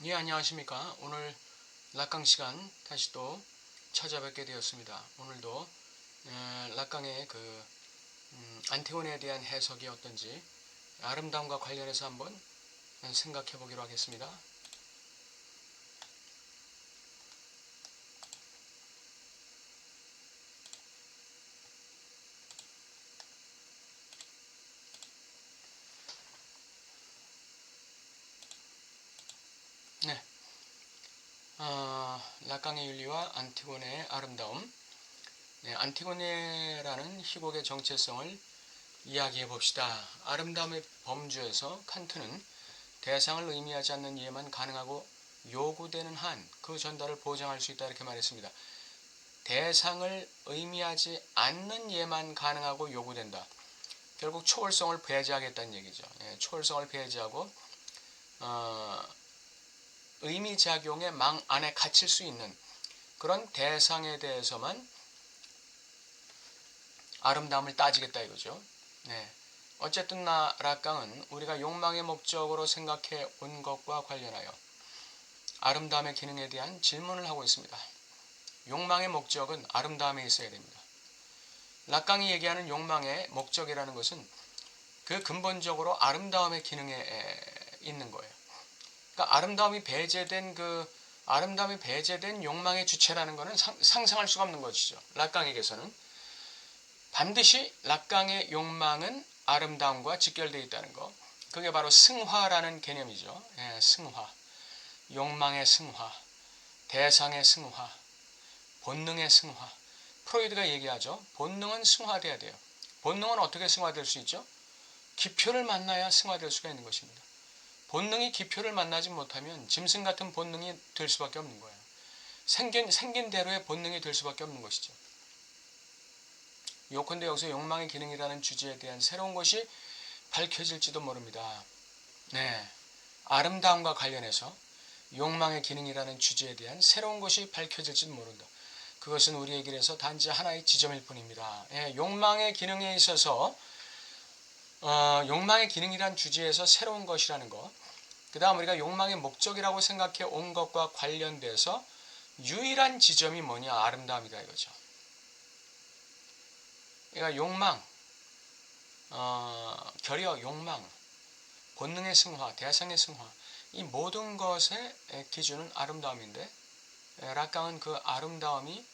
예, 안녕하십니까. 오늘 락강 시간 다시 또 찾아뵙게 되었습니다. 오늘도 락강의 안티고네에 대한 해석이 어떤지 아름다움과 관련해서 한번 생각해 보기로 하겠습니다. 네, 락강의 윤리와 안티고네의 아름다움. 네, 안티고네라는 희곡의 정체성을 이야기해 봅시다. 아름다움의 범주에서 칸트는 대상을 의미하지 않는 이해만 가능하고 요구되는 한 그 전달을 보장할 수 있다 이렇게 말했습니다. 대상을 의미하지 않는 예만 가능하고 요구된다. 결국 초월성을 배제하겠다는 얘기죠. 초월성을 배제하고 의미작용의 망 안에 갇힐 수 있는 그런 대상에 대해서만 아름다움을 따지겠다 이거죠. 네. 어쨌든 락강은 우리가 욕망의 목적으로 생각해 온 것과 관련하여 아름다움의 기능에 대한 질문을 하고 있습니다. 욕망의 목적은 아름다움에 있어야 됩니다. 락강이 얘기하는 욕망의 목적이라는 것은 그 근본적으로 아름다움의 기능에 있는 거예요. 그러니까 아름다움이 배제된 욕망의 주체라는 것은 상상할 수가 없는 것이죠. 락강에게서는 반드시 락강의 욕망은 아름다움과 직결되어 있다는 것. 그게 바로 승화라는 개념이죠. 승화, 욕망의 승화, 대상의 승화, 본능의 승화. 프로이드가 얘기하죠. 본능은 승화돼야 돼요. 본능은 어떻게 승화될 수 있죠? 기표를 만나야 승화될 수가 있는 것입니다. 본능이 기표를 만나지 못하면 짐승 같은 본능이 될 수밖에 없는 거예요. 생긴 대로의 본능이 될 수밖에 없는 것이죠. 요컨대 여기서 욕망의 기능이라는 주제에 대한 새로운 것이 밝혀질지도 모릅니다. 네, 아름다움과 관련해서 욕망의 기능이라는 주제에 대한 새로운 것이 밝혀질지도 모른다. 그것은 우리의 길에서 단지 하나의 지점일 뿐입니다. 욕망의 기능에 있어서 욕망의 기능이란 주제에서 새로운 것이라는 것, 그 다음 우리가 욕망의 목적이라고 생각해 온 것과 관련돼서 유일한 지점이 뭐냐? 아름다움이다 이거죠. 그러니까 욕망, 결여, 욕망, 본능의 승화, 대상의 승화, 이 모든 것의 기준은 아름다움인데 락강은 그 아름다움이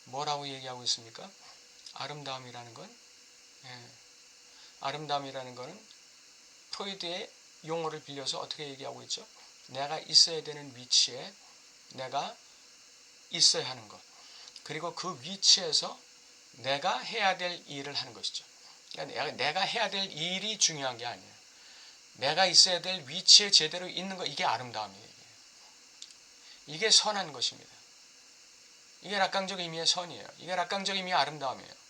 뭐라고 얘기하고 있습니까? 아름다움이라는 건 아름다움이라는 것은 프로이드의 용어를 빌려서 어떻게 얘기하고 있죠? 내가 있어야 되는 위치에 내가 있어야 하는 것. 그리고 그 위치에서 내가 해야 될 일을 하는 것이죠. 그러니까 내가 해야 될 일이 중요한 게 아니에요. 내가 있어야 될 위치에 제대로 있는 것, 이게 아름다움이에요. 이게 선한 것입니다. 이게 락강적 의미의 선이에요. 이게 락강적 의미의 아름다움이에요.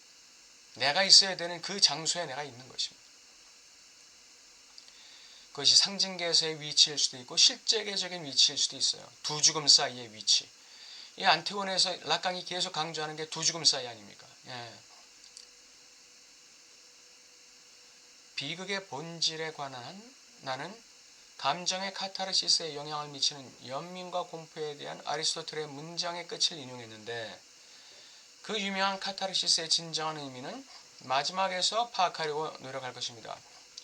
내가 있어야 되는 그 장소에 내가 있는 것입니다. 그것이 상징계에서의 위치일 수도 있고 실제계적인 위치일 수도 있어요. 두 죽음 사이의 위치. 이 안티고네에서 락강이 계속 강조하는 게 두 죽음 사이 아닙니까? 비극의 본질에 관한 나는 감정의 카타르시스에 영향을 미치는 연민과 공포에 대한 아리스토텔의 문장의 끝을 인용했는데 그 유명한 카타르시스의 진정한 의미는 마지막에서 파악하려고 노력할 것입니다.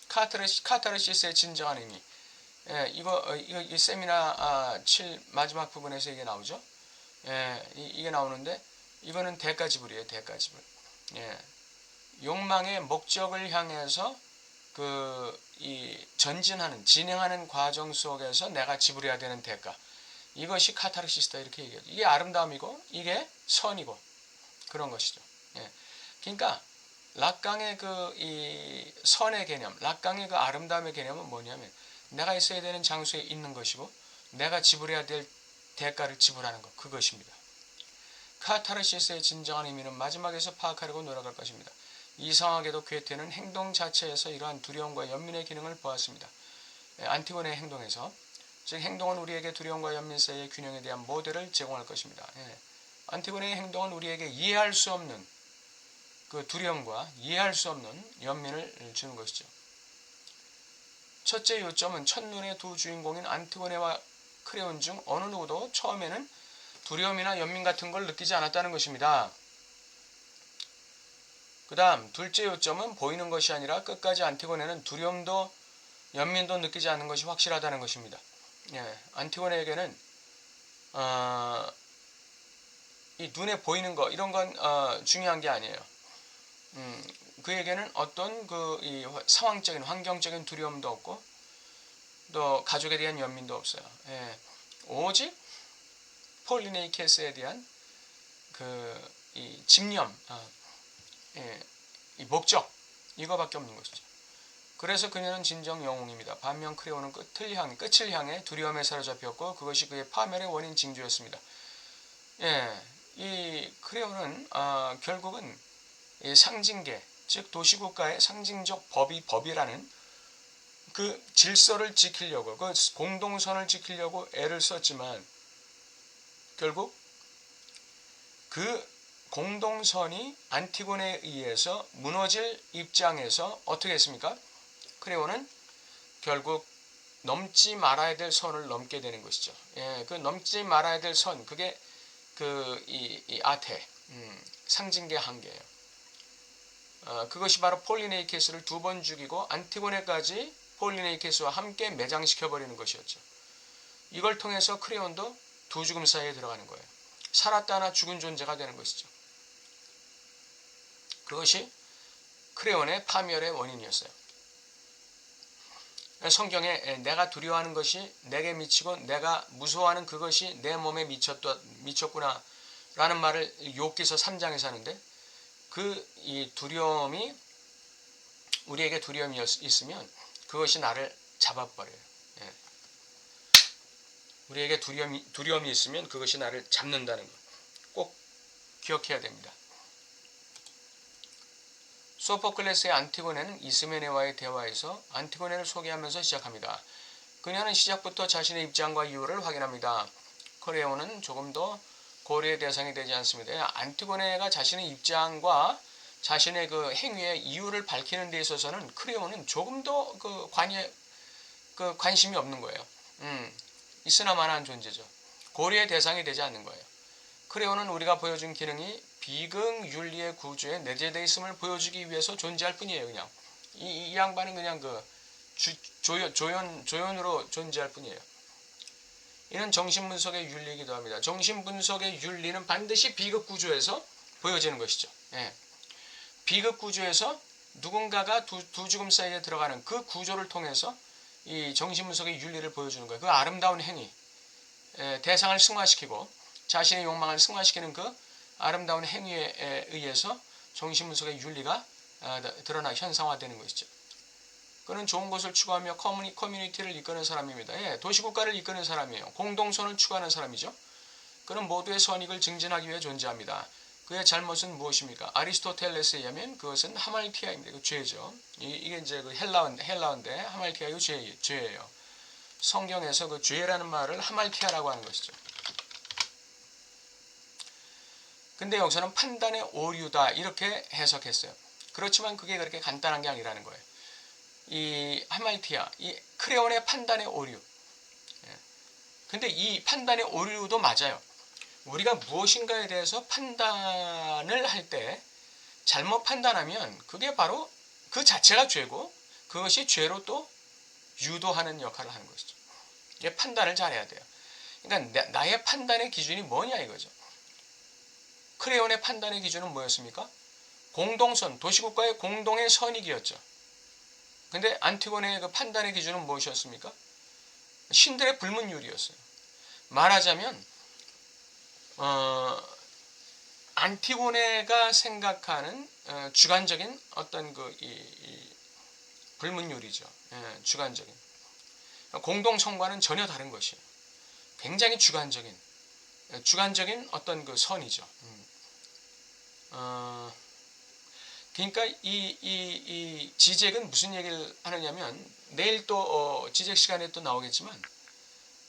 카타르시스의 진정한 의미. 이거 이 세미나 7 마지막 부분에서 이게 나오죠. 이게 나오는데 이거는 대가지불이에요. 대가지불. 욕망의 목적을 향해서 진행하는 과정 속에서 내가 지불해야 되는 대가. 이것이 카타르시스다 이렇게 얘기하죠. 이게 아름다움이고 이게 선이고 그런 것이죠. 그러니까 락강의 이 선의 개념, 락강의 그 아름다움의 개념은 뭐냐면 내가 있어야 되는 장소에 있는 것이고 내가 지불해야 될 대가를 지불하는 것, 그것입니다. 카타르시스의 진정한 의미는 마지막에서 파악하려고 노력할 것입니다. 이상하게도 괴테는 행동 자체에서 이러한 두려움과 연민의 기능을 보았습니다. 안티고네의 행동에서, 즉 행동은 우리에게 두려움과 연민 사이의 균형에 대한 모델을 제공할 것입니다. 안티고네의 행동은 우리에게 이해할 수 없는 그 두려움과 이해할 수 없는 연민을 주는 것이죠. 첫째 요점은 첫눈의 두 주인공인 안티고네와 크레온 중 어느 누구도 처음에는 두려움이나 연민 같은 걸 느끼지 않았다는 것입니다. 그 다음 둘째 요점은 보이는 것이 아니라 끝까지 안티고네는 두려움도 연민도 느끼지 않는 것이 확실하다는 것입니다. 예, 안티고네에게는 이 눈에 보이는 거 이런 건 중요한 게 아니에요. 그에게는 어떤 이 상황적인 환경적인 두려움도 없고 또 가족에 대한 연민도 없어요. 예, 오직 폴리네이케스에 대한 이 집념, 예, 이 목적 이거밖에 없는 것이죠. 그래서 그녀는 진정 영웅입니다. 반면 크레온은 끝을 향해 두려움에 사로잡혔고 그것이 그의 파멸의 원인 징조였습니다. 예, 이 크레온은 결국은 이 상징계, 즉 도시국가의 상징적 법이라는 그 질서를 지키려고 그 공동선을 지키려고 애를 썼지만 결국 그 공동선이 안티고네에 의해서 무너질 입장에서 어떻게 했습니까? 크레온은 결국 넘지 말아야 될 선을 넘게 되는 것이죠. 예, 그 넘지 말아야 될 선, 그게 이 아테, 상징계 한계예요. 그것이 바로 폴리네이케스를 2번 죽이고 안티고네까지 폴리네이케스와 함께 매장시켜버리는 것이었죠. 이걸 통해서 크레온도 두 죽음 사이에 들어가는 거예요. 살았다 하나 죽은 존재가 되는 것이죠. 그것이 크레온의 파멸의 원인이었어요. 성경에 내가 두려워하는 것이 내게 미치고 내가 무서워하는 그것이 내 몸에 미쳤구나 라는 말을 욥기서 3장에서 하는데 이 두려움이 우리에게 두려움이 있으면 그것이 나를 잡아버려요. 예. 우리에게 두려움이 있으면 그것이 나를 잡는다는 것 꼭 기억해야 됩니다. 소포클레스의 안티고네는 이스메네와의 대화에서 안티고네를 소개하면서 시작합니다. 그녀는 시작부터 자신의 입장과 이유를 확인합니다. 크레온은 조금 더 고려의 대상이 되지 않습니다. 안티고네가 자신의 입장과 자신의 그 행위의 이유를 밝히는 데 있어서는 크레온은 조금 더 관심이 없는 거예요. 있으나 마나한 존재죠. 고려의 대상이 되지 않는 거예요. 크레온은 우리가 보여준 기능이 비극윤리의 구조에 내재되어 있음을 보여주기 위해서 존재할 뿐이에요. 그냥 이 양반은 그냥 조연으로 존재할 뿐이에요. 이는 정신분석의 윤리이기도 합니다. 정신분석의 윤리는 반드시 비극구조에서 보여지는 것이죠. 예. 비극구조에서 누군가가 두 죽음 사이에 들어가는 그 구조를 통해서 이 정신분석의 윤리를 보여주는 거예요. 그 아름다운 행위, 대상을 승화시키고 자신의 욕망을 승화시키는 그 아름다운 행위에 의해서 정신분석의 윤리가 드러나 현상화되는 것이죠. 그는 좋은 것을 추구하며 커뮤니티를 이끄는 사람입니다. 예, 도시국가를 이끄는 사람이에요. 공동선을 추구하는 사람이죠. 그는 모두의 선익을 증진하기 위해 존재합니다. 그의 잘못은 무엇입니까? 아리스토텔레스에 의하면 그것은 하말티아입니다. 그 죄죠. 이게 이제 그 헬라어인데 하말티아가 죄예요. 성경에서 그 죄라는 말을 하말티아라고 하는 것이죠. 근데 여기서는 판단의 오류다 이렇게 해석했어요. 그렇지만 그게 그렇게 간단한 게 아니라는 거예요. 이 하말티아, 이 크레온의 판단의 오류. 근데 이 판단의 오류도 맞아요. 우리가 무엇인가에 대해서 판단을 할 때 잘못 판단하면 그게 바로 그 자체가 죄고 그것이 죄로 또 유도하는 역할을 하는 것이죠. 이게 판단을 잘해야 돼요. 그러니까 나의 판단의 기준이 뭐냐 이거죠. 크레온의 판단의 기준은 뭐였습니까? 공동선, 도시국가의 공동의 선익이었죠. 근데 안티고네의 그 판단의 기준은 무엇이었습니까? 신들의 불문율이었어요. 말하자면 안티고네가 생각하는 주관적인 어떤 이 불문율이죠. 예, 주관적인 공동선과는 전혀 다른 것이에요. 굉장히 주관적인 어떤 그 선이죠. 그러니까 이 지젝은 무슨 얘기를 하느냐면 내일 또 지젝 시간에 또 나오겠지만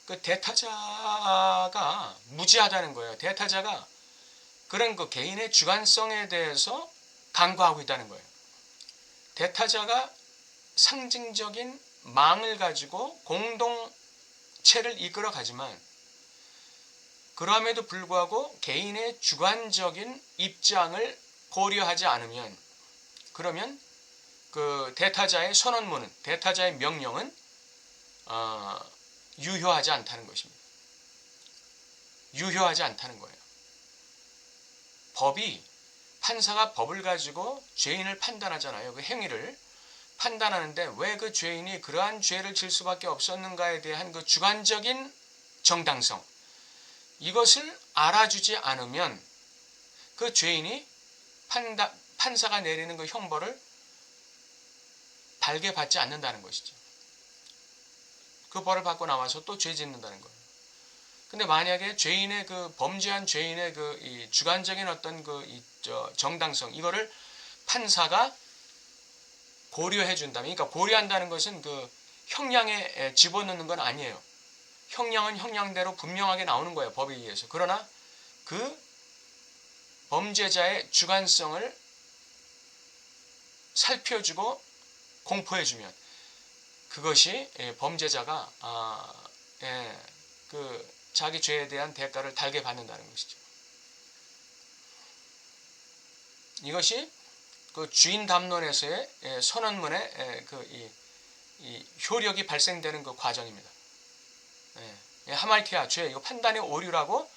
그 대타자가 무지하다는 거예요. 대타자가 그런 그 개인의 주관성에 대해서 간과하고 있다는 거예요. 대타자가 상징적인 망을 가지고 공동 체를 이끌어 가지만 그럼에도 불구하고 개인의 주관적인 입장을 고려하지 않으면 그러면 그 대타자의 선언문은 대타자의 명령은 유효하지 않다는 것입니다. 유효하지 않다는 거예요. 법이 판사가 법을 가지고 죄인을 판단하잖아요. 그 행위를 판단하는데 왜 그 죄인이 그러한 죄를 질 수밖에 없었는가에 대한 그 주관적인 정당성 이것을 알아주지 않으면 그 죄인이 판사가 내리는 그 형벌을 달게 받지 않는다는 것이죠. 그 벌을 받고 나와서 또 죄 짓는다는 거예요. 근데 만약에 죄인의 그 범죄한 죄인의 그 이 주관적인 어떤 그 정당성 이거를 판사가 고려해 준다면, 그러니까 고려한다는 것은 그 형량에 집어넣는 건 아니에요. 형량은 형량대로 분명하게 나오는 거예요, 법에 의해서. 그러나 그 범죄자의 주관성을 살펴주고 공포해주면 그것이 범죄자가 그 자기 죄에 대한 대가를 달게 받는다는 것이죠. 이것이 그 주인 담론에서의 선언문의 이 효력이 발생되는 그 과정입니다. 하말티아 죄 이거 판단의 오류라고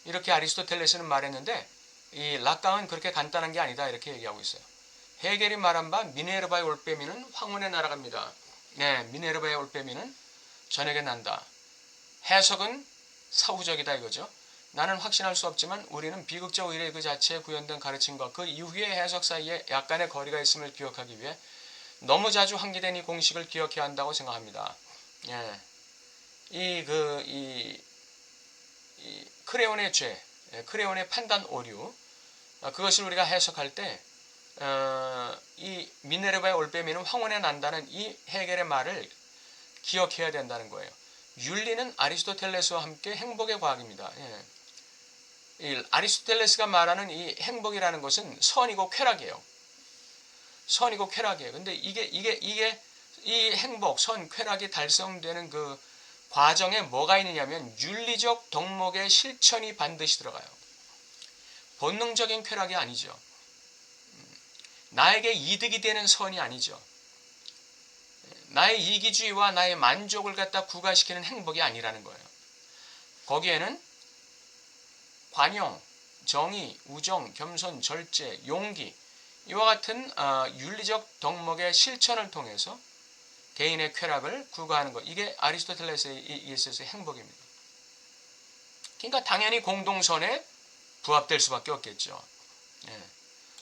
이렇게 아리스토텔레스는 말했는데 이 락강은 그렇게 간단한 게 아니다 이렇게 얘기하고 있어요. 헤겔이 말한 바 미네르바의 올빼미는 황혼에 날아갑니다. 미네르바의 올빼미는 저녁에 난다. 해석은 사후적이다 이거죠. 나는 확신할 수 없지만 우리는 비극적 의례 그 자체에 구현된 가르침과 그 이후의 해석 사이에 약간의 거리가 있음을 기억하기 위해 너무 자주 환기된 이 공식을 기억해야 한다고 생각합니다. 이 크레온의 죄, 크레온의 판단 오류, 그것을 우리가 해석할 때, 이 미네르바의 올빼미는 황혼에 난다는 이 헤겔의 말을 기억해야 된다는 거예요. 윤리는 아리스토텔레스와 함께 행복의 과학입니다. 이 아리스토텔레스가 말하는 이 행복이라는 것은 선이고 쾌락이에요. 선이고 쾌락이에요. 근데 이게 이 행복, 선, 쾌락이 달성되는 그 과정에 뭐가 있느냐면 윤리적 덕목의 실천이 반드시 들어가요. 본능적인 쾌락이 아니죠. 나에게 이득이 되는 선이 아니죠. 나의 이기주의와 나의 만족을 갖다 구가시키는 행복이 아니라는 거예요. 거기에는 관용, 정의, 우정, 겸손, 절제, 용기 이와 같은 윤리적 덕목의 실천을 통해서 개인의 쾌락을 구가하는 것. 이게 아리스토텔레스에 있어서의 행복입니다. 그러니까 당연히 공동선에 부합될 수밖에 없겠죠.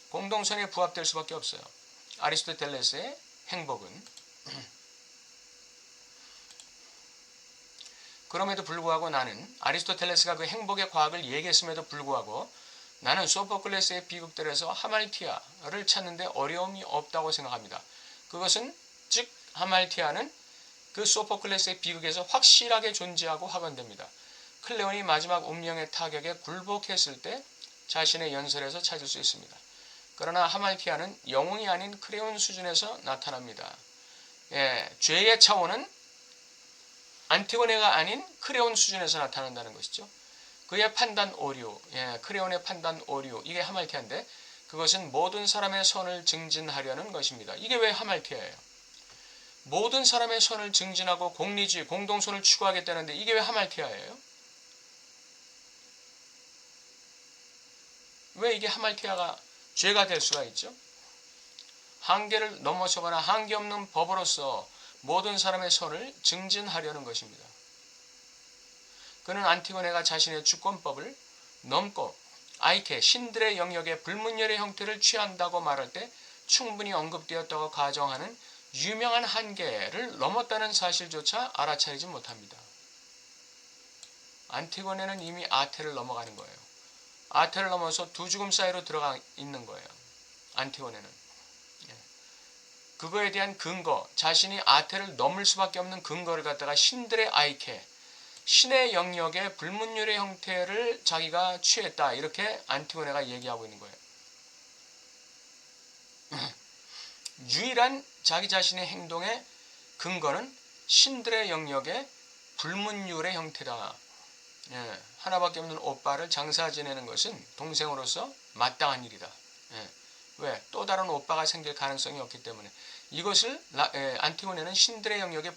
공동선에 부합될 수밖에 없어요. 아리스토텔레스의 행복은. 그럼에도 불구하고 나는 아리스토텔레스가 그 행복의 과학을 얘기했음에도 불구하고 나는 소포클레스의 비극들에서 하말티아를 찾는데 어려움이 없다고 생각합니다. 그것은 즉 하말티아는 그 소포클레스의 비극에서 확실하게 존재하고 확언됩니다. 클레온이 마지막 운명의 타격에 굴복했을 때 자신의 연설에서 찾을 수 있습니다. 그러나 하말티아는 영웅이 아닌 크레온 수준에서 나타납니다. 죄의 차원은 안티고네가 아닌 크레온 수준에서 나타난다는 것이죠. 그의 판단 오류, 크레온의 판단 오류, 이게 하말티아인데 그것은 모든 사람의 선을 증진하려는 것입니다. 이게 왜 하말티아예요? 모든 사람의 선을 증진하고 공리주의, 공동선을 추구하겠다는데 이게 왜 하말티아예요? 왜 이게 하말티아가 죄가 될 수가 있죠? 한계를 넘어서거나 한계 없는 법으로서 모든 사람의 선을 증진하려는 것입니다. 그는 안티고네가 자신의 주권법을 넘고 아이케, 신들의 영역에 불문율의 형태를 취한다고 말할 때 충분히 언급되었다고 가정하는 유명한 한계를 넘었다는 사실조차 알아차리지 못합니다. 안티고네는 이미 아테를 넘어가는 거예요. 아테를 넘어서 두 죽음 사이로 들어가 있는 거예요. 안티고네는. 그거에 대한 근거, 자신이 아테를 넘을 수밖에 없는 근거를 갖다가 신들의 아이케, 신의 영역의 불문율의 형태를 자기가 취했다. 이렇게 안티고네가 얘기하고 있는 거예요. 유일한 자기 자신의 행동의 근거는 신들의 영역의 불문율의 형태다. 예, 하나밖에 없는 오빠를 장사 지내는 것은 동생으로서 마땅한 일이다. 예, 왜? 또 다른 오빠가 생길 가능성이 없기 때문에 이것을 안티고네는 신들의 영역의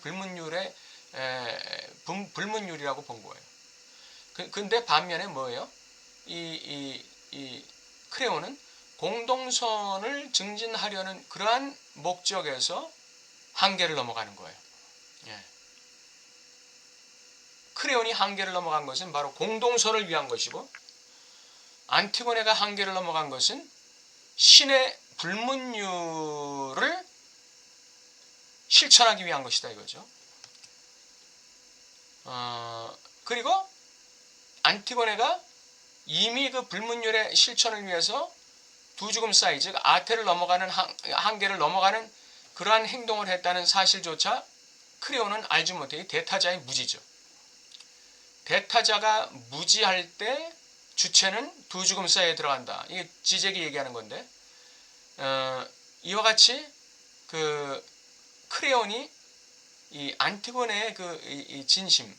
불문율이라고 본 거예요. 근데 반면에 뭐예요? 이 크레온은 공동선을 증진하려는 그러한 목적에서 한계를 넘어가는 거예요. 예. 크레온이 한계를 넘어간 것은 바로 공동선을 위한 것이고, 안티고네가 한계를 넘어간 것은 신의 불문율을 실천하기 위한 것이다 이거죠. 그리고 안티고네가 이미 그 불문율의 실천을 위해서 두 죽음 사이, 즉 아테를 넘어가는 한계를 넘어가는 그러한 행동을 했다는 사실조차 크레온은 알지 못해. 대타자의 무지죠. 대타자가 무지할 때 주체는 두 죽음 사이에 들어간다. 이게 지적이 얘기하는 건데, 이와 같이 그 크레온이 이 안티고네의 이 진심,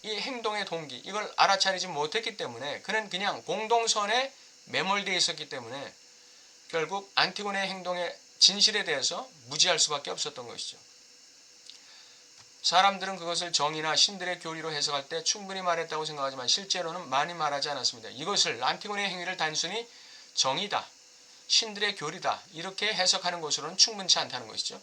이 행동의 동기, 이걸 알아차리지 못했기 때문에 그는 그냥 공동선에 매몰되어 있었기 때문에 결국 안티고네의 행동의 진실에 대해서 무지할 수밖에 없었던 것이죠. 사람들은 그것을 정의나 신들의 교리로 해석할 때 충분히 말했다고 생각하지만 실제로는 많이 말하지 않았습니다. 이것을 안티고네의 행위를 단순히 정의다, 신들의 교리다 이렇게 해석하는 것으로는 충분치 않다는 것이죠.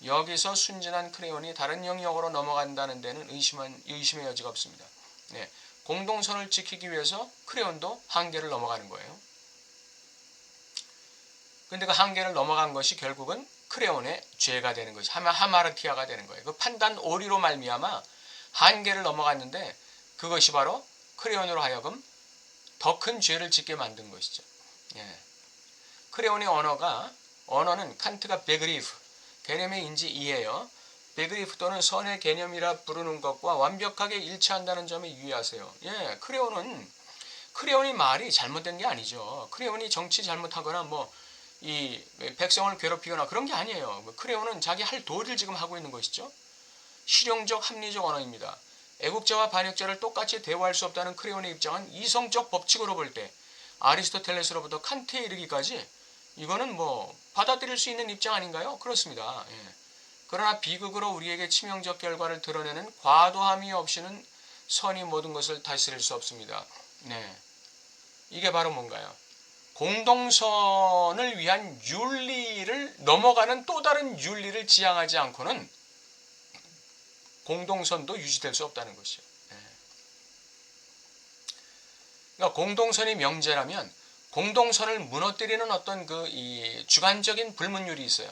여기서 순진한 크레온이 다른 영역으로 넘어간다는 데는 의심의 여지가 없습니다. 네, 공동선을 지키기 위해서 크레온도 한계를 넘어가는 거예요. 근데 그 한계를 넘어간 것이 결국은 크레온의 죄가 되는 것이 하마르티아가 되는 거예요. 그 판단 오리로 말미암아 한계를 넘어갔는데 그것이 바로 크레온으로 하여금 더 큰 죄를 짓게 만든 것이죠. 예. 크레온의 언어는 칸트가 베그리프, 개념의 인지이해요. 베그리프 또는 선의 개념이라 부르는 것과 완벽하게 일치한다는 점에 유의하세요. 예, 크레온이 말이 잘못된 게 아니죠. 크레온이 정치 잘못하거나 이 백성을 괴롭히거나 그런 게 아니에요. 크레온은 자기 할 도리를 지금 하고 있는 것이죠. 실용적 합리적 언어입니다. 애국자와 반역자를 똑같이 대우할 수 없다는 크레온의 입장은 이성적 법칙으로 볼 때 아리스토텔레스로부터 칸트에 이르기까지 이거는 받아들일 수 있는 입장 아닌가요? 그렇습니다. 예. 그러나 비극으로 우리에게 치명적 결과를 드러내는 과도함이 없이는 선이 모든 것을 다스릴 수 없습니다. 네, 이게 바로 뭔가요? 공동선을 위한 윤리를 넘어가는 또 다른 윤리를 지향하지 않고는 공동선도 유지될 수 없다는 것이죠. 그러니까 공동선이 명제라면 공동선을 무너뜨리는 어떤 이 주관적인 불문율이 있어요.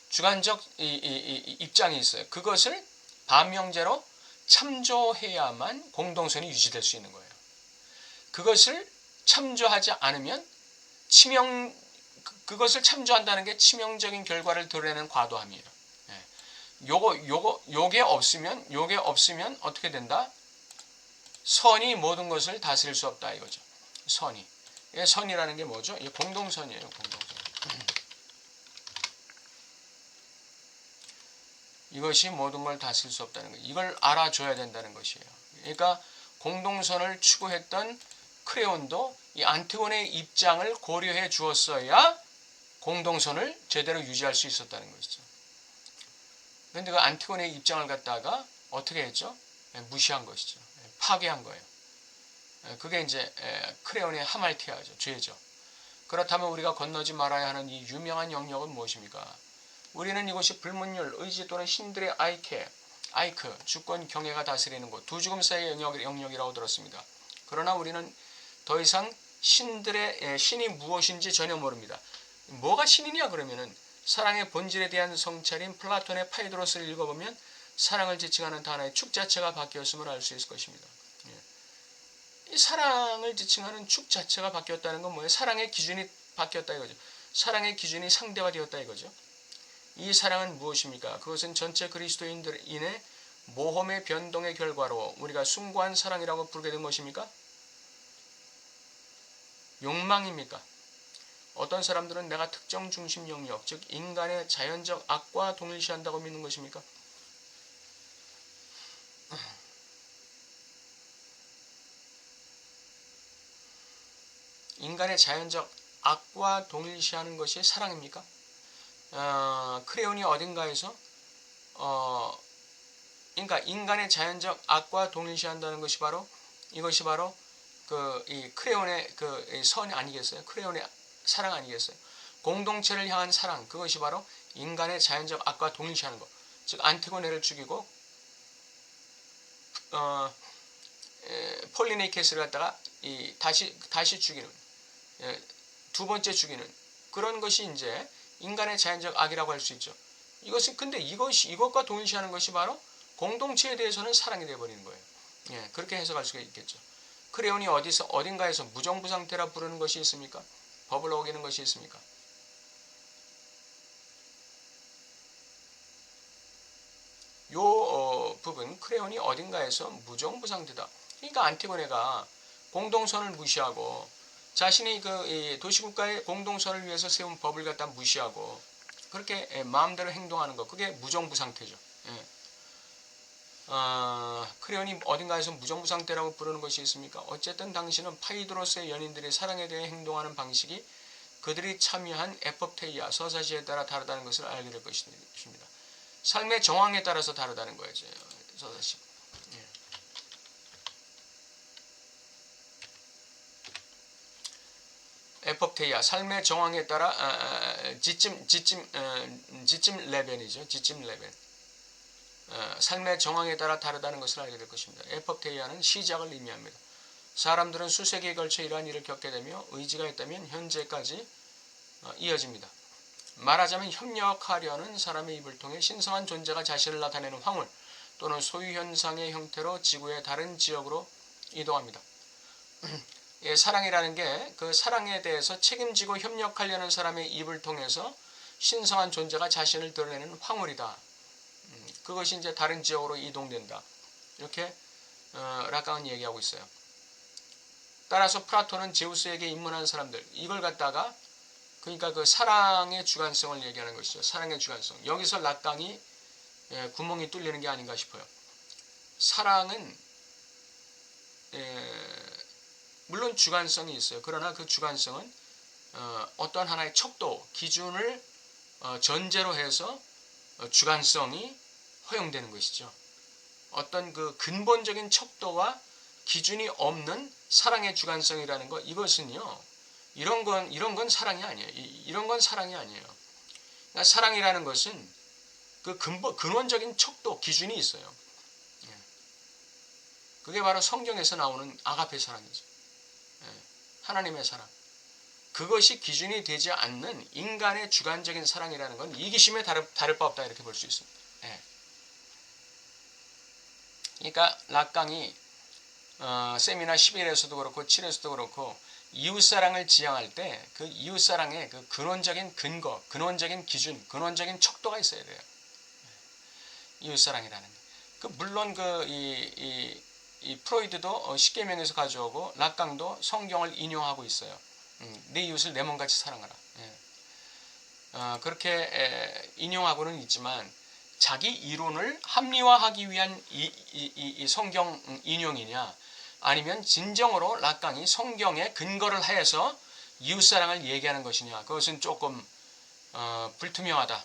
주관적 입장이 있어요. 그것을 반명제로 참조해야만 공동선이 유지될 수 있는 거예요. 그것을 참조하지 않으면 그것을 참조한다는 게 치명적인 결과를 드러내는 과도함이에요. 요게 없으면 어떻게 된다? 선이 모든 것을 다스릴 수 없다 이거죠. 선이라는 게 뭐죠? 이 공동선이에요. 공동선. 이것이 모든 걸 다스릴 수 없다는 거. 이걸 알아줘야 된다는 것이에요. 그러니까 공동선을 추구했던 크레온도 이 안티고네의 입장을 고려해 주었어야 공동선을 제대로 유지할 수 있었다는 것이죠. 그런데 그 안티고네의 입장을 갖다가 어떻게 했죠? 무시한 것이죠. 파괴한 거예요. 그게 이제 크레온의 하말티아죠. 죄죠. 그렇다면 우리가 건너지 말아야 하는 이 유명한 영역은 무엇입니까? 우리는 이것이 불문율, 의지 또는 신들의 아이크, 주권 경애가 다스리는 곳, 두 죽음 사이의 영역이라고 들었습니다. 그러나 우리는 더 이상 신이 무엇인지 전혀 모릅니다. 뭐가 신이냐 그러면은 사랑의 본질에 대한 성찰인 플라톤의 파이드로스를 읽어보면 사랑을 지칭하는 단어의 축 자체가 바뀌었음을 알 수 있을 것입니다. 이 사랑을 지칭하는 축 자체가 바뀌었다는 건 뭐예요? 사랑의 기준이 바뀌었다 이거죠. 사랑의 기준이 상대화되었다 이거죠. 이 사랑은 무엇입니까? 그것은 전체 그리스도인들인의 모험의 변동의 결과로 우리가 숭고한 사랑이라고 부르게 된 것입니까? 욕망입니까? 어떤 사람들은 내가 특정 중심 영역, 즉 인간의 자연적 악과 동일시한다고 믿는 것입니까? 인간의 자연적 악과 동일시하는 것이 사랑입니까? 크레온이 어딘가에서 그러니까 인간의 자연적 악과 동일시한다는 것이 바로 이것이 바로 이 크레온의 이 선 아니겠어요? 크레온의 사랑 아니겠어요? 공동체를 향한 사랑, 그것이 바로 인간의 자연적 악과 동일시하는 것. 즉 안티고네를 죽이고 폴리네이케스를 갖다가 다시 죽이는, 두 번째 죽이는 그런 것이 이제 인간의 자연적 악이라고 할 수 있죠. 근데 이것과 동일시하는 것이 바로 공동체에 대해서는 사랑이 되어버리는 거예요. 예, 그렇게 해석할 수가 있겠죠. 크레온이 어딘가에서 무정부 상태라 부르는 것이 있습니까? 법을 어기는 것이 있습니까? 요 부분, 크레온이 어딘가에서 무정부 상태다. 그러니까 안티고네가 공동선을 무시하고 자신이 이 도시국가의 공동선을 위해서 세운 법을 갖다 무시하고 그렇게 마음대로 행동하는 것, 그게 무정부 상태죠. 예. 크레온이 어딘가에서 무정부 상태라고 부르는 것이 있습니까? 어쨌든 당신은 파이드로스의 연인들이 사랑에 대해 행동하는 방식이 그들이 참여한 에포테이아 서사시에 따라 다르다는 것을 알게 될 것입니다. 삶의 정황에 따라서 다르다는 거죠. 서사시. 예. 에포테이아, 삶의 정황에 따라 지침 레벨이죠. 지침 레벨. 삶의 정황에 따라 다르다는 것을 알게 될 것입니다. 에포테이아는 시작을 의미합니다. 사람들은 수세기에 걸쳐 이러한 일을 겪게 되며 의지가 있다면 현재까지 이어집니다. 말하자면 협력하려는 사람의 입을 통해 신성한 존재가 자신을 나타내는 황홀 또는 소유현상의 형태로 지구의 다른 지역으로 이동합니다. 예, 사랑이라는 게 그 사랑에 대해서 책임지고 협력하려는 사람의 입을 통해서 신성한 존재가 자신을 드러내는 황홀이다. 그것이 이제 다른 지역으로 이동된다. 이렇게 라칸은 얘기하고 있어요. 따라서 플라톤은 제우스에게 입문한 사람들, 이걸 갖다가 그러니까 그 사랑의 주관성을 얘기하는 것이죠. 사랑의 주관성. 여기서 라칸이 구멍이 뚫리는 게 아닌가 싶어요. 사랑은 물론 주관성이 있어요. 그러나 그 주관성은 어떤 하나의 척도, 기준을 전제로 해서 주관성이 허용되는 것이죠. 어떤 그 근본적인 척도와 기준이 없는 사랑의 주관성이라는 것, 이것은요, 이런 건 사랑이 아니에요. 이런 건 사랑이 아니에요. 그러니까 사랑이라는 것은 그 근원적인 척도, 기준이 있어요. 그게 바로 성경에서 나오는 아가페 사랑이죠. 하나님의 사랑. 그것이 기준이 되지 않는 인간의 주관적인 사랑이라는 건 이기심에 다를 바 없다, 이렇게 볼 수 있습니다. 그러니까 라깡이 세미나 11에서도 그렇고 7에서도 그렇고 이웃사랑을 지향할 때 그 이웃사랑의 그 근원적인 근거, 근원적인 기준, 근원적인 척도가 있어야 돼요. 이웃사랑이라는 게. 물론 이 프로이드도 십계명에서 가져오고 라깡도 성경을 인용하고 있어요. 내 이웃을 내 몸같이 사랑하라. 그렇게 인용하고는 있지만 자기 이론을 합리화하기 위한 이 성경 인용이냐, 아니면 진정으로 라깡이 성경에 근거를 해서 이웃사랑을 얘기하는 것이냐, 그것은 조금 불투명하다.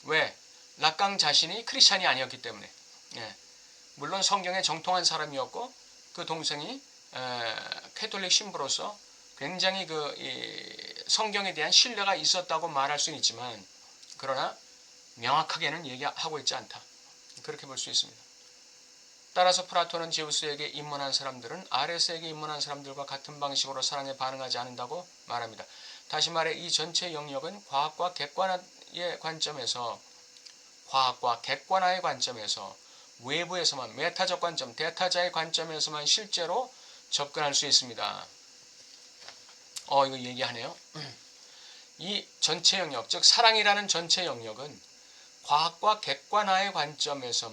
왜? 라깡 자신이 크리스찬이 아니었기 때문에. 물론 성경에 정통한 사람이었고 그 동생이 캐톨릭 신부로서 굉장히 이 성경에 대한 신뢰가 있었다고 말할 수는 있지만, 그러나 명확하게는 얘기하고 있지 않다. 그렇게 볼 수 있습니다. 따라서 플라톤은 제우스에게 입문한 사람들은 아레스에게 입문한 사람들과 같은 방식으로 사랑에 반응하지 않는다고 말합니다. 다시 말해 이 전체 영역은 과학과 객관화의 관점에서 외부에서만, 메타적 관점, 대타자의 관점에서만 실제로 접근할 수 있습니다. 이거 얘기하네요. 이 전체 영역, 즉 사랑이라는 전체 영역은 과학과 객관화의 관점에서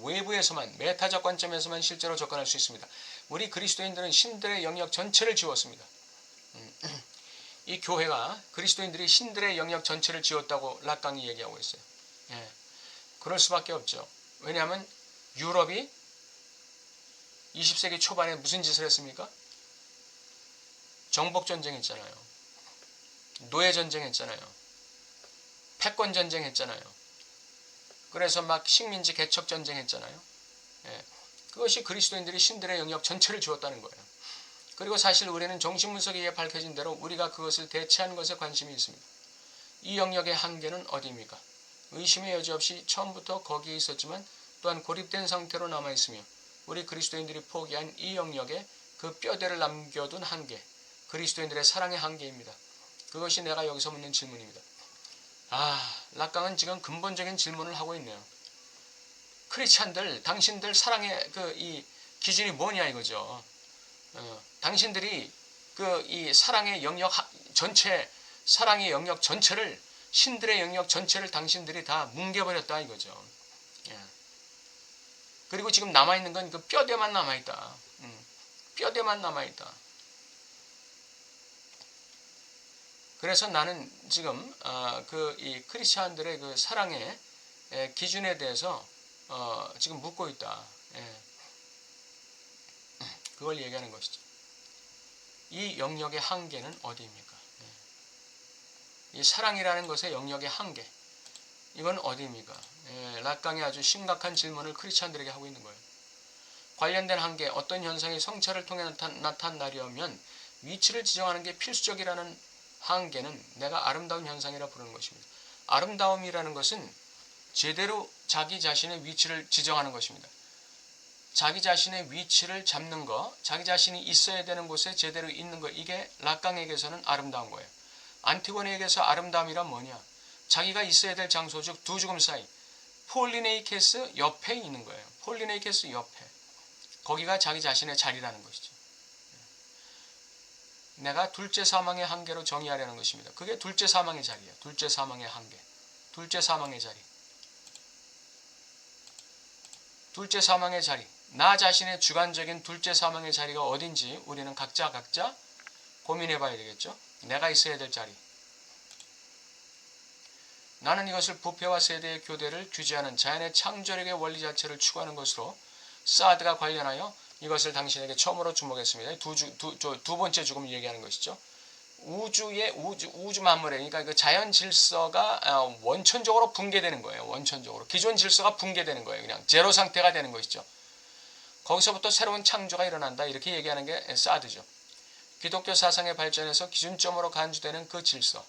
외부에서만, 메타적 관점에서만 실제로 접근할 수 있습니다. 우리 그리스도인들은 신들의 영역 전체를 지웠습니다. 이 교회가 그리스도인들이 신들의 영역 전체를 지웠다고 라깡이 얘기하고 있어요. 그럴 수밖에 없죠. 왜냐하면 유럽이 20세기 초반에 무슨 짓을 했습니까? 정복 전쟁 했잖아요. 노예 전쟁 했잖아요. 패권 전쟁 했잖아요. 그래서 막 식민지 개척 전쟁 했잖아요. 예. 그것이 그리스도인들이 신들의 영역 전체를 주었다는 거예요. 그리고 사실 우리는 정신분석에 의해 밝혀진 대로 우리가 그것을 대체하는 것에 관심이 있습니다. 이 영역의 한계는 어디입니까? 의심의 여지 없이 처음부터 거기에 있었지만 또한 고립된 상태로 남아있으며 우리 그리스도인들이 포기한 이 영역에 그 뼈대를 남겨둔 한계, 그리스도인들의 사랑의 한계입니다. 그것이 내가 여기서 묻는 질문입니다. 락강은 지금 근본적인 질문을 하고 있네요. 크리스찬들, 당신들 사랑의 이 기준이 뭐냐 이거죠. 당신들이 이 사랑의 영역 전체, 사랑의 영역 전체를, 신들의 영역 전체를 당신들이 다 뭉개버렸다 이거죠. 예. 그리고 지금 남아있는 건 그 뼈대만 남아있다. 뼈대만 남아있다. 그래서 나는 지금 이 크리스찬들의 그 사랑의 기준에 대해서 지금 묻고 있다. 예. 그걸 얘기하는 것이죠. 이 영역의 한계는 어디입니까? 이 사랑이라는 것의 영역의 한계, 이건 어디입니까? 락강이 아주 심각한 질문을 크리스찬들에게 하고 있는 거예요. 관련된 한계, 어떤 현상이 성찰을 통해 나타나려면 위치를 지정하는 게 필수적이라는 한계는 내가 아름다운 현상이라 부르는 것입니다. 아름다움이라는 것은 제대로 자기 자신의 위치를 지정하는 것입니다. 자기 자신의 위치를 잡는 것, 자기 자신이 있어야 되는 곳에 제대로 있는 것, 이게 락강에게서는 아름다운 거예요. 안티고네에게서 아름다움이란 뭐냐? 자기가 있어야 될 장소, 즉 두 죽음 사이, 폴리네이케스 옆에 있는 거예요. 폴리네이케스 옆에. 거기가 자기 자신의 자리라는 것이죠. 내가 둘째 사망의 한계로 정의하려는 것입니다. 그게 둘째 사망의 자리예요. 둘째 사망의 한계. 둘째 사망의 자리. 둘째 사망의 자리. 나 자신의 주관적인 둘째 사망의 자리가 어딘지 우리는 각자 고민해 봐야 되겠죠. 내가 있어야 될 자리. 나는 이것을 부패와 세대의 교대를 규제하는 자연의 창조력의 원리 자체를 추구하는 것으로 사드가 관련하여 이것을 당신에게 처음으로 주목했습니다. 두 번째 죽음을 얘기하는 것이죠. 우주 만물에, 그러니까 그 자연 질서가 원천적으로 붕괴되는 거예요. 원천적으로. 기존 질서가 붕괴되는 거예요. 그냥 제로 상태가 되는 것이죠. 거기서부터 새로운 창조가 일어난다. 이렇게 얘기하는 게 사드죠. 기독교 사상의 발전에서 기준점으로 간주되는 그 질서.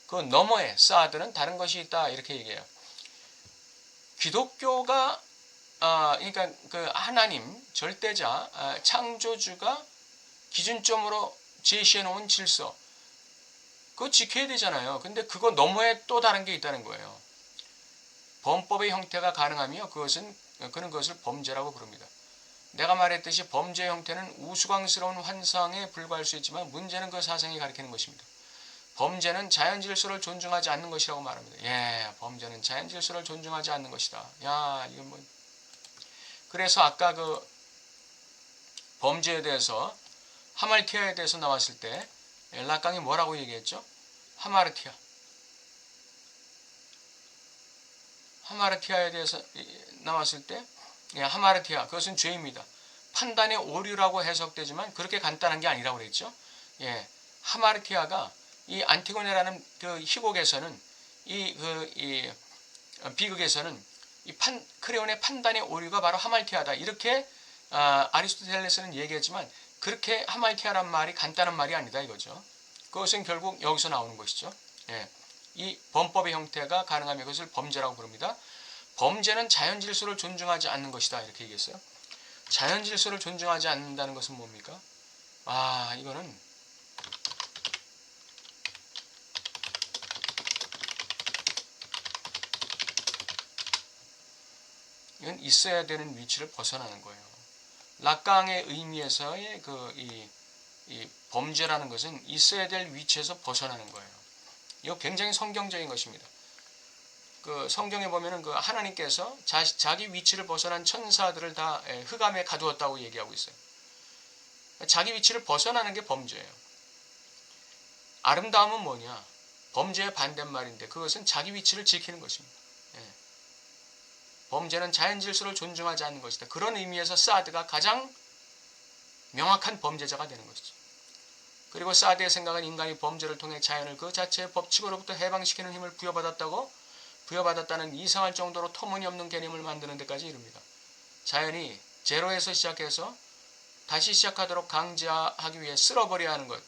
그 너머에 사드는 다른 것이 있다. 이렇게 얘기해요. 기독교가 그러니까 그 하나님, 절대자, 창조주가 기준점으로 제시해 놓은 질서, 그거 지켜야 되잖아요. 근데 그거 너머에 또 다른 게 있다는 거예요. 범법의 형태가 가능하며 그는 그것을 범죄라고 부릅니다. 내가 말했듯이 범죄의 형태는 우스꽝스러운 환상에 불과할 수 있지만 문제는 그 사상이 가리키는 것입니다. 범죄는 자연 질서를 존중하지 않는 것이라고 말합니다. 예, 범죄는 자연 질서를 존중하지 않는 것이다. 야, 이건 뭐. 그래서 아까 그 범죄에 대해서, 하말티아에 대해서 나왔을 때 락강이 뭐라고 얘기했죠? 하마르티아에 대해서 나왔을 때, 하마르티아, 그것은 죄입니다. 판단의 오류라고 해석되지만 그렇게 간단한 게 아니라고 그랬죠. 예, 하마르티아가 이 안티고네라는 그 희곡에서는, 이 비극에서는 크레온의 판단의 오류가 바로 하말티아다. 이렇게 아리스토텔레스는 얘기했지만 그렇게 하말티아란 말이 간단한 말이 아니다 이거죠. 그것은 결국 여기서 나오는 것이죠. 예, 이 범법의 형태가 가능하면 그것을 범죄라고 부릅니다. 범죄는 자연 질서를 존중하지 않는 것이다. 이렇게 얘기했어요. 자연 질서를 존중하지 않는다는 것은 뭡니까? 이거는 이건 있어야 되는 위치를 벗어나는 거예요. 락강의 의미에서의 이 범죄라는 것은 있어야 될 위치에서 벗어나는 거예요. 이거 굉장히 성경적인 것입니다. 그 성경에 보면은 그 하나님께서 자기 위치를 벗어난 천사들을 다 흑암에 가두었다고 얘기하고 있어요. 자기 위치를 벗어나는 게 범죄예요. 아름다움은 뭐냐? 범죄의 반대말인데 그것은 자기 위치를 지키는 것입니다. 범죄는 자연 질서를 존중하지 않는 것이다. 그런 의미에서 사드가 가장 명확한 범죄자가 되는 것이죠. 그리고 사드의 생각은 인간이 범죄를 통해 자연을 그 자체의 법칙으로부터 해방시키는 힘을 부여받았다는 이상할 정도로 터무니없는 개념을 만드는 데까지 이릅니다. 자연이 제로에서 시작해서 다시 시작하도록 강제하기 위해 쓸어버려야 하는 것.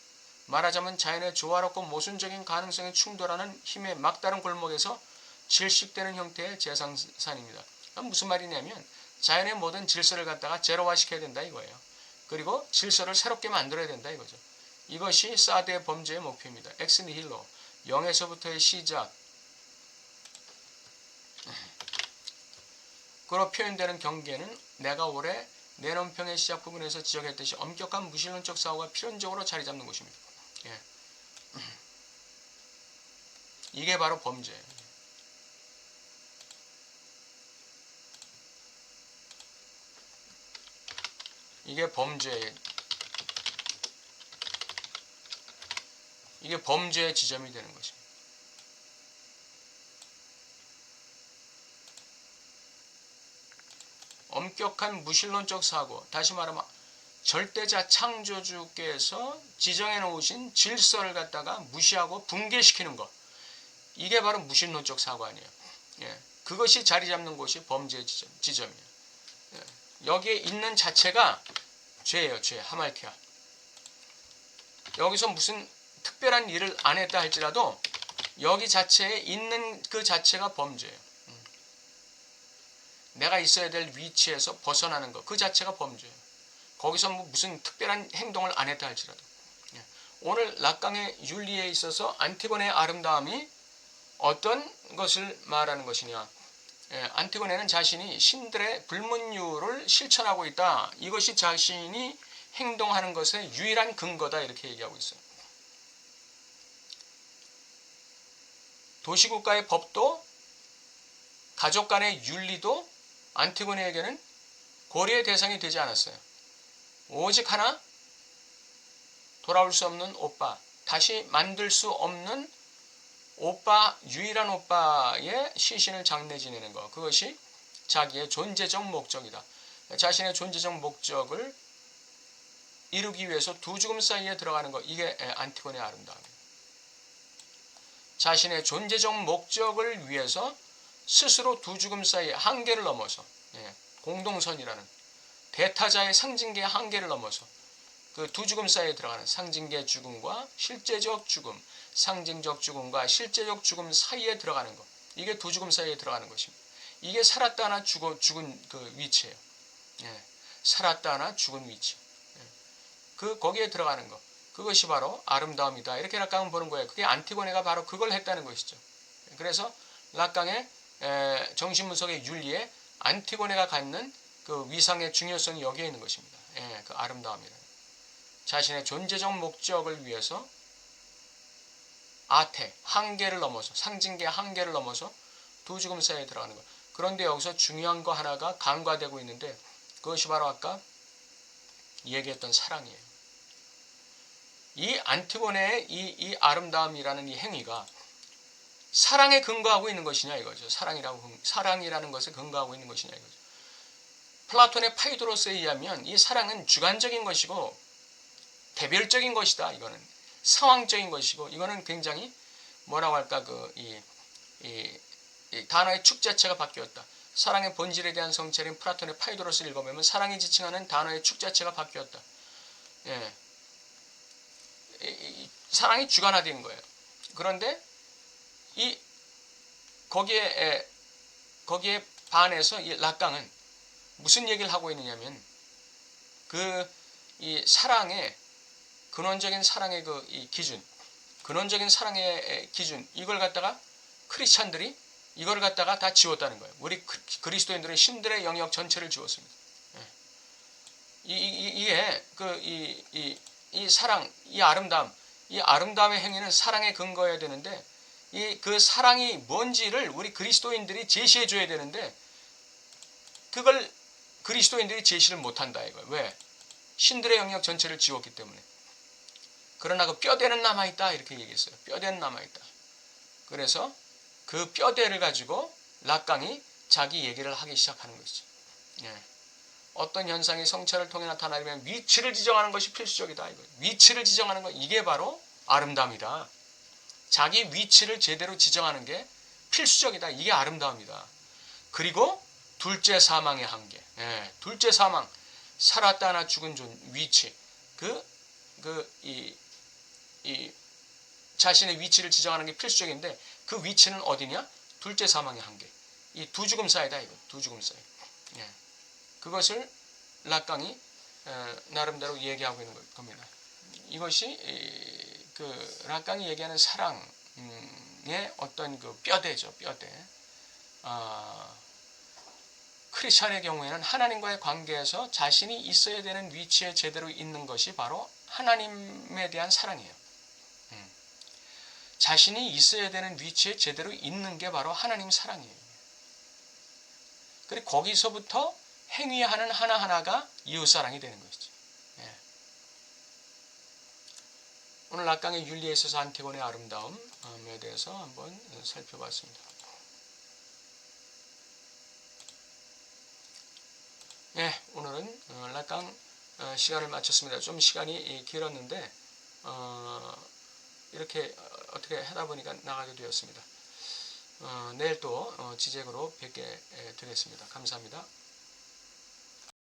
말하자면 자연의 조화롭고 모순적인 가능성이 충돌하는 힘의 막다른 골목에서 질식되는 형태의 재생산입니다. 무슨 말이냐면 자연의 모든 질서를 갖다가 제로화시켜야 된다 이거예요. 그리고 질서를 새롭게 만들어야 된다 이거죠. 이것이 사드의 범죄의 목표입니다. 엑스 니힐로, 0에서부터의 시작, 그로 표현되는 경계는 내가 올해 내 논평의 시작 부분에서 지적했듯이 엄격한 무신론적 사고가 필연적으로 자리 잡는 곳입니다. 예. 이게 바로 범죄예요. 이게 범죄의 지점이 되는 것입니다. 엄격한 무신론적 사고, 다시 말하면 절대자 창조주께서 지정해 놓으신 질서를 갖다가 무시하고 붕괴시키는 것, 이게 바로 무신론적 사고 아니에요. 예. 그것이 자리 잡는 곳이 범죄의 지점이에요. 예. 여기에 있는 자체가 죄예요. 죄. 하말티아. 여기서 무슨 특별한 일을 안 했다 할지라도 여기 자체에 있는 그 자체가 범죄예요. 내가 있어야 될 위치에서 벗어나는 것, 그 자체가 범죄예요. 거기서 뭐 무슨 특별한 행동을 안 했다 할지라도. 오늘 락강의 윤리에 있어서 안티고네의 아름다움이 어떤 것을 말하는 것이냐. 안티고네는 자신이 신들의 불문율을 실천하고 있다. 이것이 자신이 행동하는 것의 유일한 근거다 이렇게 얘기하고 있어요. 도시국가의 법도 가족 간의 윤리도 안티고네에게는 고려의 대상이 되지 않았어요. 오직 하나, 돌아올 수 없는 오빠, 다시 만들 수 없는 오빠, 유일한 오빠의 시신을 장례 지내는 것, 그것이 자기의 존재적 목적이다. 자신의 존재적 목적을 이루기 위해서 두 죽음 사이에 들어가는 것, 이게 안티고네의 아름다움입니다. 자신의 존재적 목적을 위해서 스스로 두 죽음 사이의 한계를 넘어서, 공동선이라는 대타자의 상징계의 한계를 넘어서 그 두 죽음 사이에 들어가는 상징계 죽음과 실제적 죽음, 상징적 죽음과 실제적 죽음 사이에 들어가는 것, 이게 두 죽음 사이에 들어가는 것입니다. 이게 살았다 하나 죽은 그 위치예요. 살았다 하나 죽은 위치. 거기에 들어가는 것, 그것이 바로 아름다움이다. 이렇게 락강은 보는 거예요. 그게 안티고네가 바로 그걸 했다는 것이죠. 그래서 락강의 정신분석의 윤리에 안티고네가 갖는 그 위상의 중요성이 여기에 있는 것입니다. 그 아름다움이라는. 자신의 존재적 목적을 위해서 아테, 한계를 넘어서, 상징계 한계를 넘어서 두 죽음 사이에 들어가는 것. 그런데 여기서 중요한 거 하나가 간과되고 있는데 그것이 바로 아까 얘기했던 사랑이에요. 이 안티고네의 이 아름다움이라는 이 행위가 사랑에 근거하고 있는 것이냐 이거죠. 사랑이라는 것에 근거하고 있는 것이냐 이거죠. 플라톤의 파이드로스에 의하면 이 사랑은 주관적인 것이고 개별적인 것이다. 이거는 상황적인 것이고, 이거는 굉장히 뭐라고 할까, 이 단어의 축 자체가 바뀌었다. 사랑의 본질에 대한 성찰인 플라톤의 파이드로스를 읽어보면 사랑이 지칭하는 단어의 축 자체가 바뀌었다. 사랑이 주관화된 거예요. 그런데 거기에 반해서 이 락강은 무슨 얘기를 하고 있느냐면 이 사랑의 근원적인 사랑의 이 기준, 근원적인 사랑의 기준, 이걸 갖다가 크리스찬들이 이걸 갖다가 다 지웠다는 거예요. 우리 그리스도인들은 신들의 영역 전체를 지웠습니다. 이게 이 사랑, 이 아름다움의 행위는 사랑에 근거해야 되는데 그 사랑이 뭔지를 우리 그리스도인들이 제시해 줘야 되는데 그걸 그리스도인들이 제시를 못한다 이거예요. 왜? 신들의 영역 전체를 지웠기 때문에. 그러나 그 뼈대는 남아있다 이렇게 얘기했어요. 뼈대는 남아있다. 그래서 그 뼈대를 가지고 락강이 자기 얘기를 하기 시작하는 것이죠. 어떤 현상이 성찰을 통해 나타나려면 위치를 지정하는 것이 필수적이다. 위치를 지정하는 것, 이게 바로 아름다움이다. 자기 위치를 제대로 지정하는 게 필수적이다. 이게 아름다움이다. 그리고 둘째 사망의 한계. 둘째 사망. 살았다 하나 죽은 위치. 이 자신의 위치를 지정하는 게 필수적인데 그 위치는 어디냐? 둘째 사망의 한계. 이 두 죽음 사이다. 이거 두 죽음 사이. 그것을 락강이 나름대로 얘기하고 있는 겁니다. 이것이 그 락강이 얘기하는 사랑의 어떤 그 뼈대죠. 뼈대. 크리스찬의 경우에는 하나님과의 관계에서 자신이 있어야 되는 위치에 제대로 있는 것이 바로 하나님에 대한 사랑이에요. 자신이 있어야 되는 위치에 제대로 있는 게 바로 하나님 사랑이에요. 그리고 거기서부터 행위하는 하나하나가 이웃사랑이 되는 것이죠. 오늘 락강의 윤리에 있어서 안티곤의 아름다움에 대해서 한번 살펴봤습니다. 오늘은 락강 시간을 마쳤습니다. 좀 시간이 길었는데 이렇게 어떻게 하다 보니까 나가게 되었습니다. 내일 또 지적으로 뵙게 되겠습니다. 감사합니다.